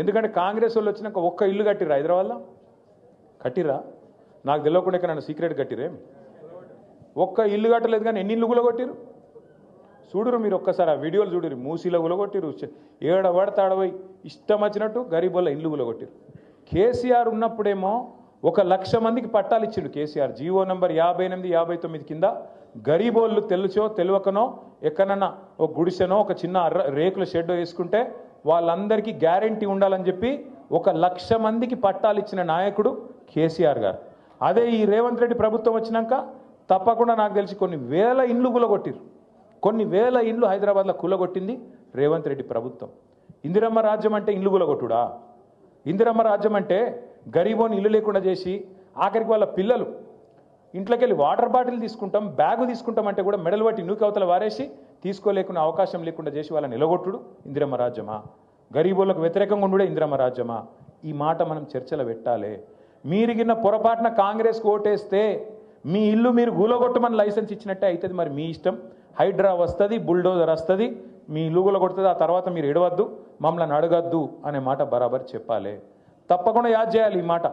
ఎందుకంటే కాంగ్రెస్ వాళ్ళు వచ్చినాక ఒక్క ఇల్లు కట్టిరా హైదరాబాద్లో? కట్టిరా? నాకు తెలియకుండా ఇక్కడ నన్ను సీక్రెట్ కట్టిరేమి? ఒక్క ఇల్లు కట్టలేదు, కానీ ఎన్ని ఇల్లు కూలగొట్టిరు చూడురు మీరు. ఒక్కసారి ఆ వీడియోలు చూడురు. మూసీలో కూలగొట్టిరు, ఏడ పడితే ఆడపోయి ఇష్టం వచ్చినట్టు గరీబోళ్ళ ఇల్లు కూలగొట్టిరు. కేసీఆర్ ఉన్నప్పుడేమో 1,00,000 మందికి పట్టాలు ఇచ్చిండు కేసీఆర్. జీవో నంబర్ 58, 59 కింద గరీబోళ్ళు తెలుసో తెలియకనో ఎక్కడన్నా ఒక గుడిసెనో ఒక చిన్న రేకుల షెడ్ వేసుకుంటే వాళ్ళందరికీ గ్యారెంటీ ఉండాలని చెప్పి 1,00,000 మందికి పట్టాలు ఇచ్చిన నాయకుడు కేసీఆర్ గారు. అదే ఈ రేవంత్ రెడ్డి ప్రభుత్వం వచ్చినాక తప్పకుండా నాకు తెలిసి కొన్ని వేల ఇండ్లు కూలగొట్టిరు. కొన్ని వేల ఇండ్లు హైదరాబాద్లో కూలగొట్టింది రేవంత్ రెడ్డి ప్రభుత్వం. ఇందిరమ్మ రాజ్యం అంటే ఇండ్లు కూలగొట్టుడా? ఇందిరమ్మ రాజ్యం అంటే గరీబోని ఇల్లు లేకుండా చేసి ఆఖరికి వాళ్ళ పిల్లలు ఇంట్లోకి వెళ్ళి వాటర్ బాటిల్ తీసుకుంటాం, బ్యాగు తీసుకుంటాం అంటే కూడా మెడలు పట్టి నూకవతల వారేసి తీసుకోలేకున్న అవకాశం లేకుండా చేసి వాళ్ళని నిలగొట్టుడు ఇందిరమ్మ రాజ్యమా? గరీబోళ్ళకు వ్యతిరేకంగా ఉండే ఇందిరమ్మ రాజ్యమా? ఈ మాట మనం చర్చలు పెట్టాలి. మీరిగిన పొరపాటున కాంగ్రెస్కి ఓటేస్తే మీ ఇల్లు మీరు కూలగొట్టమని లైసెన్స్ ఇచ్చినట్టే అవుతుంది. మరి మీ ఇష్టం. హైడ్రా వస్తుంది, బుల్డోజర్ వస్తుంది, మీ ఇల్లు కూలగొడుతుంది. ఆ తర్వాత మీరు ఎడవద్దు, మమ్మల్ని అడగద్దు అనే మాట బరాబర్ చెప్పాలి. తప్పకుండా యాద్ చేయాలి ఈ మాట.